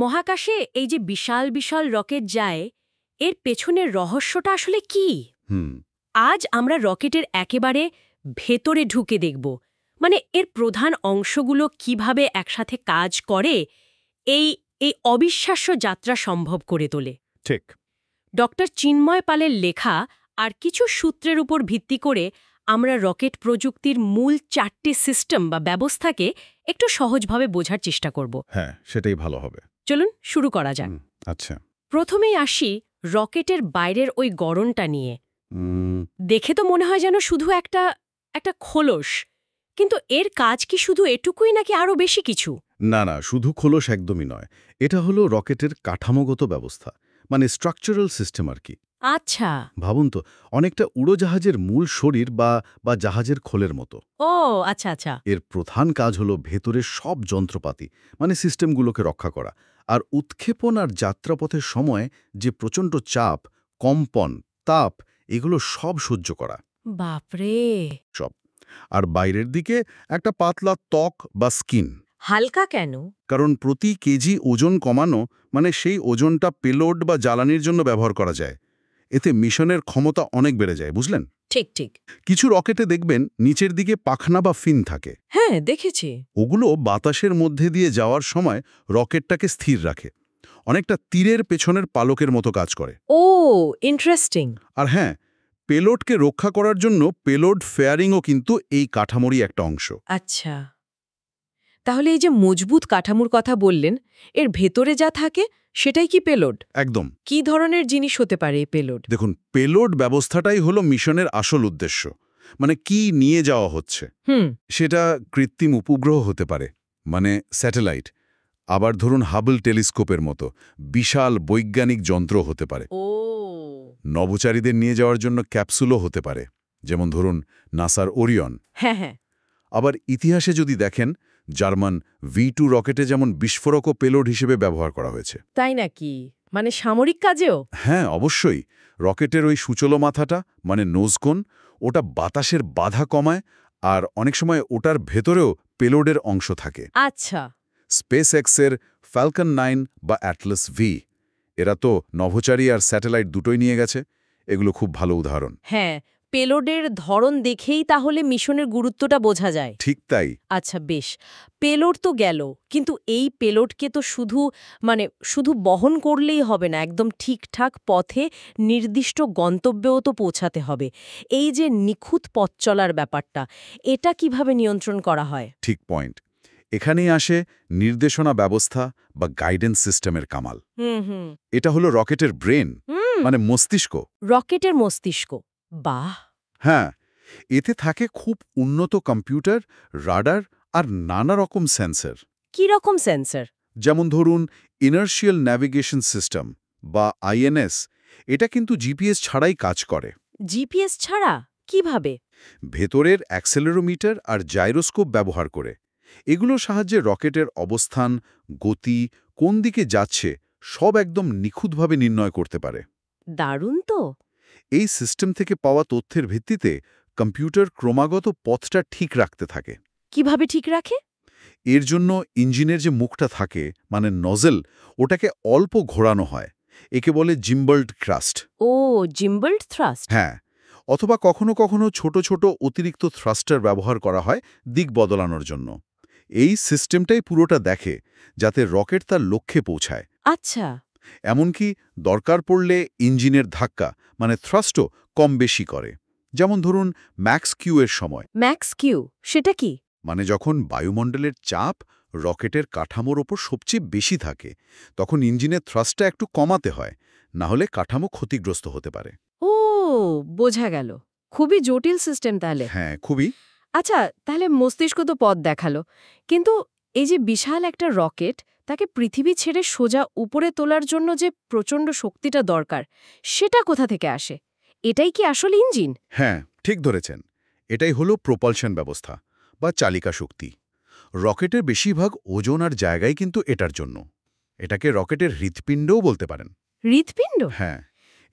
মহাকাশে এই যে বিশাল বিশাল রকেট যায়, এর পেছনের রহস্যটা আসলে কি? হুম আজ আমরা রকেটের একেবারে ভেতরে ঢুকে দেখব, মানে এর প্রধান অংশগুলো কিভাবে একসাথে কাজ করে, এই এই অবিশ্বাস্য যাত্রা সম্ভব করে তোলে। ঠিক ডক্টর চিন্ময় পালের লেখা আর কিছু সূত্রের উপর ভিত্তি করে আমরা রকেট প্রযুক্তির মূল 4টি সিস্টেম বা ব্যবস্থাকে একটু সহজভাবে বোঝার চেষ্টা করব। হ্যাঁ সেটাই ভালো হবে। চলুন শুরু করা যাক। আচ্ছা প্রথমেই আসি রকেটের বাইরের ওই গড়নটা নিয়ে। উম, দেখে তো মনে হয় যেন শুধু একটা একটা খোলস, কিন্তু এর কাজ কি শুধু এটুকুই নাকি আরও বেশি কিছু? না না, শুধু খোলস একদমই নয়। এটা হলো রকেটের কাঠামোগত ব্যবস্থা, মানে স্ট্রাকচারাল সিস্টেম আর কি। আচ্ছা। ভাবুন তো, অনেকটা উড়োজাহাজের মূল শরীর বা জাহাজের খোলের মতো। ও আচ্ছা আচ্ছা। এর প্রধান কাজ হলো ভেতরের সব যন্ত্রপাতি, মানে সিস্টেমগুলোকে রক্ষা করা, আর উৎক্ষেপণ আর যাত্রাপথের সময় যে প্রচণ্ড চাপ, কম্পন, তাপ, এগুলো সব সহ্য করা। বাপরে। সব। আর বাইরের দিকে একটা পাতলা ত্বক বা স্কিন। হালকা কেন? কারণ প্রতি কেজি ওজন কমানো, মানে সেই ওজনটা পেলোড বা জ্বালানির জন্য ব্যবহার করা যায়। এতে মিশনের ক্ষমতা অনেক বেড়ে যায়, বুঝলেন? ঠিক ঠিক। কিছু রকেটে দেখবেন নিচের দিকে পাখনা বা ফিন থাকে। হ্যাঁ দেখেছি। ওগুলো বাতাসের মধ্যে দিয়ে যাওয়ার সময় রকেটটাকে স্থির রাখে। অনেকটা তীরের পেছনের পালকের মতো কাজ করে। ও ইন্টারেস্টিং। আর হ্যাঁ, পেলোডকে রক্ষা করার জন্য পেলোড ফেয়ারিংও কিন্তু এই কাঠামোরই একটা অংশ। আচ্ছা, তাহলে এই যে মজবুত কাঠামোর কথা বললেন, এর ভেতরে যা থাকে সেটাই কি পেলোড? একদম। কি ধরনের জিনিস হতে পারে এই পেলোড? দেখুন, পেলোড ব্যবস্থাটাই হলো মিশনের আসল উদ্দেশ্য। মানে কি নিয়ে যাওয়া হচ্ছে। হুম। সেটা কৃত্রিম উপগ্রহ হতে পারে, মানে স্যাটেলাইট। আবার ধরুন হাবল টেলিস্কোপের মতো বিশাল বৈজ্ঞানিক যন্ত্র হতে পারে। ও নভোচারীদের নিয়ে যাওয়ার জন্য ক্যাপসুলও হতে পারে, যেমন ধরুন নাসার ওরিয়ন। হ্যাঁ হ্যাঁ। আবার ইতিহাসে যদি দেখেন, জার্মান V2 রকেটে যেমন বিস্ফোরকও পেলোড হিসেবে ব্যবহার করা হয়েছে। তাই নাকি? মানে সামরিক কাজেও? হ্যাঁ, অবশ্যই। রকেটের ওই সূচলো মাথাটা, মানে নোজকোন, ওটা বাতাসের বাধা কমায়, আর অনেক সময় ওটার ভেতরেও পেলোডের অংশ থাকে। আচ্ছা। স্পেস এক্সের ফ্যালকন 9 বা অ্যাটলাস ভি, এরা তো নভোচারী আর স্যাটেলাইট দুটোই নিয়ে গেছে। এগুলো খুব ভালো উদাহরণ। হ্যাঁ, পেলোডের ধরন দেখেই তাহলে মিশনের গুরুত্বটা বোঝা যায়। ঠিক তাই। আচ্ছা বেশ, পেলোড তো গেল, কিন্তু এই পেলোডকে তো শুধু বহন করলেই হবে না, একদম ঠিকঠাক পথে নির্দিষ্ট গন্তব্যেও তো পৌঁছাতে হবে। এই যে নিখুঁত পথ চলার ব্যাপারটা, এটা কিভাবে নিয়ন্ত্রণ করা হয়? ঠিক পয়েন্ট। এখানেই আসে নির্দেশনা ব্যবস্থা বা গাইডেন্স সিস্টেমের কামাল। হুম হুম। এটা হলো রকেটের ব্রেন, মানে মস্তিষ্ক। রকেটের মস্তিষ্ক। বাহ। হ্যাঁ, এতে থাকে খুব উন্নত কম্পিউটার, রাডার আর নানা রকম সেন্সর। কি রকম সেন্সর? যেমন ধরুন ইনার্শিয়াল ন্যাভিগেশন সিস্টেম বা INS। এটা কিন্তু জিপিএস ছাড়াই কাজ করে। জিপিএস ছাড়া? কিভাবে? ভেতরের অ্যাক্সেলেরোমিটার আর জাইরোস্কোপ ব্যবহার করে। এগুলোর সাহায্যে রকেটের অবস্থান, গতি, কোন দিকে যাচ্ছে সব একদম নিখুঁতভাবে নির্ণয় করতে পারে। দারুণ তো। এই সিস্টেম থেকে পাওয়া তথ্যের ভিত্তিতে কম্পিউটার ক্রমাগত পথটা ঠিক রাখতে থাকে। কিভাবে ঠিক রাখে? এর জন্য ইঞ্জিনের যে মুখটা থাকে, মানে নজেল, ওটাকে অল্প ঘোরানো হয়। একে বলে জিম্বলড থ্রাস্ট। ও জিম্বলড থ্রাস্ট। হ্যাঁ, অথবা কখনো কখনো ছোট ছোট অতিরিক্ত থ্রাস্টার ব্যবহার করা হয় দিক বদলানোর জন্য। এই সিস্টেমটাই পুরোটা দেখে যাতে রকেট তার লক্ষ্যে পৌঁছায়। আচ্ছা। এমনকি দরকার পড়লে ইঞ্জিনের ধাক্কা, মানে থ্রাস্টও কম বেশি করে। যেমন ধরুন ম্যাক্স কিউ এর সময়, ম্যাক্স কিউ সেটা কি? মানে যখন বায়ুমণ্ডলের চাপ রকেটের কাঠামোর ওপর সবচেয়ে বেশি থাকে, তখন ইঞ্জিনের থ্রাস্টটা একটু কমাতে হয়, না হলে কাঠামো ক্ষতিগ্রস্ত হতে পারে। ও বোঝা গেল। খুবই জটিল সিস্টেম তাহলে। হ্যাঁ, খুবই। আচ্ছা, তাহলে মস্তিষ্ক তো পথ দেখালো, কিন্তু এই যে বিশাল একটা রকেট, তাকে পৃথিবী ছেড়ে সোজা উপরে তোলার জন্য যে প্রচণ্ড শক্তিটা দরকার, সেটা কোথা থেকে আসে? এটাই কি আসল ইঞ্জিন? হ্যাঁ, ঠিক ধরেছেন। এটাই হলো প্রপালশন ব্যবস্থা বা চালিকা শক্তি। রকেটের বেশিরভাগ ওজন আর জায়গাই কিন্তু এটার জন্য। এটাকে রকেটের হৃৎপিণ্ডও বলতে পারেন। হৃৎপিণ্ড? হ্যাঁ,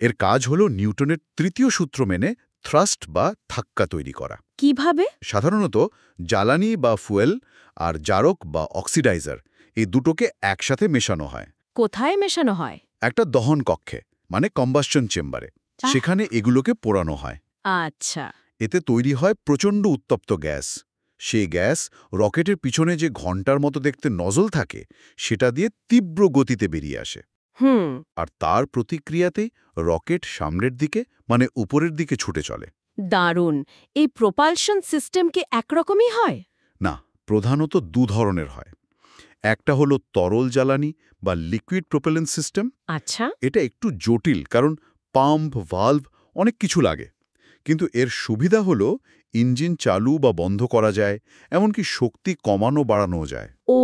এর কাজ হলো নিউটনের তৃতীয় সূত্র মেনে থ্রাস্ট বা ধাক্কা তৈরি করা। কিভাবে? সাধারণত জ্বালানি বা ফুয়েল আর জারক বা অক্সিডাইজার, এই দুটোকে একসাথে মেশানো হয়। কোথায় মেশানো হয়? একটা দহন কক্ষে, মানে কম্বাসশন চেম্বারে। আহ! সেখানে এগুলোকে পোড়ানো হয়। আচ্ছা। এতে তৈরি হয় প্রচণ্ড উত্তপ্ত গ্যাস। সেই গ্যাস রকেটের পিছনে যে ঘণ্টার মতো দেখতে নজল থাকে, সেটা দিয়ে তীব্র গতিতে বেরিয়ে আসে। হুম। আর তার প্রতিক্রিয়াতেই রকেট সামনের দিকে, মানে উপরের দিকে ছুটে চলে। দারুণ। এই প্রোপালশন সিস্টেম কি একরকমই হয়? না, প্রধানত দু ধরনের হয়। একটা হলো তরল জ্বালানি বা লিকুইড প্রোপেলেন্ট সিস্টেম। আচ্ছা। এটা একটু জটিল, কারণ পাম্প, ভালভ অনেক কিছু লাগে। কিন্তু এর সুবিধা হলো ইঞ্জিন চালু বা বন্ধ করা যায়, এমনকি শক্তি কমানো বাড়ানো যায়। ও,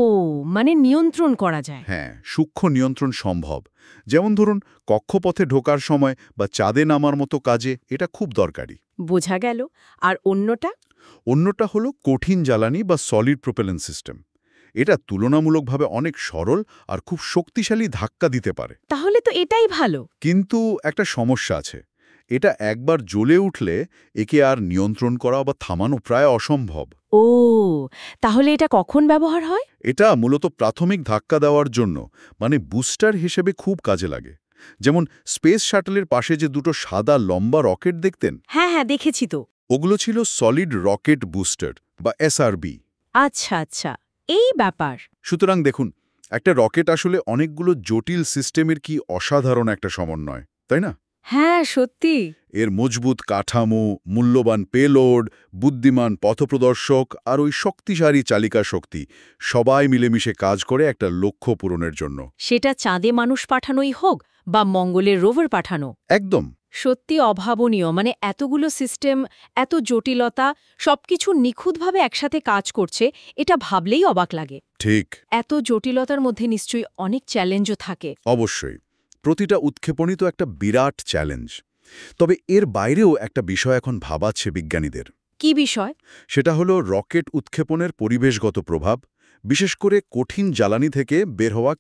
মানে নিয়ন্ত্রণ করা যায়। হ্যাঁ, সূক্ষ্ম নিয়ন্ত্রণ সম্ভব। যেমন ধরুন, কক্ষপথে ঢোকার সময় বা চাঁদে নামার মতো কাজে এটা খুব দরকারি। বোঝা গেল। আর অন্যটা? অন্যটা হলো কঠিন জ্বালানি বা সলিড প্রোপেলেন্ট সিস্টেম। এটা তুলনামূলকভাবে অনেক সরল আর খুব শক্তিশালী ধাক্কা দিতে পারে। তাহলে তো এটাই ভালো। কিন্তু একটা সমস্যা আছে। এটা একবার জ্বলে উঠলে একে আর নিয়ন্ত্রণ করা বা থামানো প্রায় অসম্ভব। ও, তাহলে এটা কখন ব্যবহার হয়? এটা মূলত প্রাথমিক ধাক্কা দেওয়ার জন্য, মানে বুস্টার হিসেবে খুব কাজে লাগে। যেমন স্পেস শাটলের পাশে যে দুটো সাদা লম্বা রকেট দেখতেন, হ্যাঁ, হ্যাঁ, দেখেছি তো। ওগুলো ছিল সলিড রকেট বুস্টার বা এসআরবি। আচ্ছা, আচ্ছা। এই ব্যাপার। সুতরাং দেখুন, একটা রকেট আসলে অনেকগুলো জটিল সিস্টেমের কি অসাধারণ একটা সমন্বয়, তাই না? হ্যাঁ, সত্যি। এর মজবুত কাঠামো, মূল্যবান পেলোড, বুদ্ধিমান পথপ্রদর্শক আর ওই শক্তিশালী চালিকা শক্তি সবাই মিলেমিশে কাজ করে একটা লক্ষ্য পূরণের জন্য। সেটা চাঁদে মানুষ পাঠানোই হোক বা মঙ্গলের রোভার পাঠানো। একদম। সত্যি অভাবনীয়। মানে এতগুলো সিস্টেম, এত জটিলতা, সবকিছু নিখুঁতভাবে একসাথে কাজ করছে, এটা ভাবলেই অবাক লাগে। ঠিক। এত জটিলতার মধ্যে নিশ্চয়ই অনেক চ্যালেঞ্জও থাকে। অবশ্যই। প্রতিটা উৎক্ষেপণই তো একটা বিরাট চ্যালেঞ্জ। তবে এর বাইরেও একটা বিষয় এখন ভাবাচ্ছে বিজ্ঞানীদের। কি বিষয়? সেটা হলো রকেট উৎক্ষেপণের পরিবেশগত প্রভাব, বিশেষ করে কঠিন জ্বালানি থেকে বের হওয়া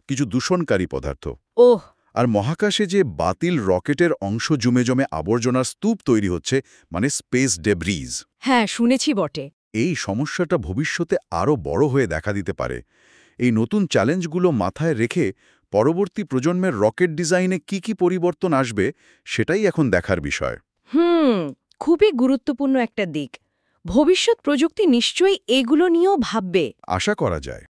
কিছু দূষণকারী পদার্থ। ওহ! আর মহাকাশে যে বাতিল রকেটের অংশ জমে জমে আবর্জনার স্তূপ তৈরি হচ্ছে, মানে স্পেস ডেব্রিজ। হ্যাঁ, শুনেছি বটে। এই সমস্যাটা ভবিষ্যতে আরও বড় হয়ে দেখা দিতে পারে। এই নতুন চ্যালেঞ্জগুলো মাথায় রেখে পরবর্তী প্রজন্মের রকেট ডিজাইনে কি পরিবর্তন আসবে, সেটাই এখন দেখার বিষয়। খুবই গুরুত্বপূর্ণ একটা দিক। ভবিষ্যৎ প্রযুক্তি নিশ্চয়ই এগুলো নিয়েও ভাববে। আশা করা যায়।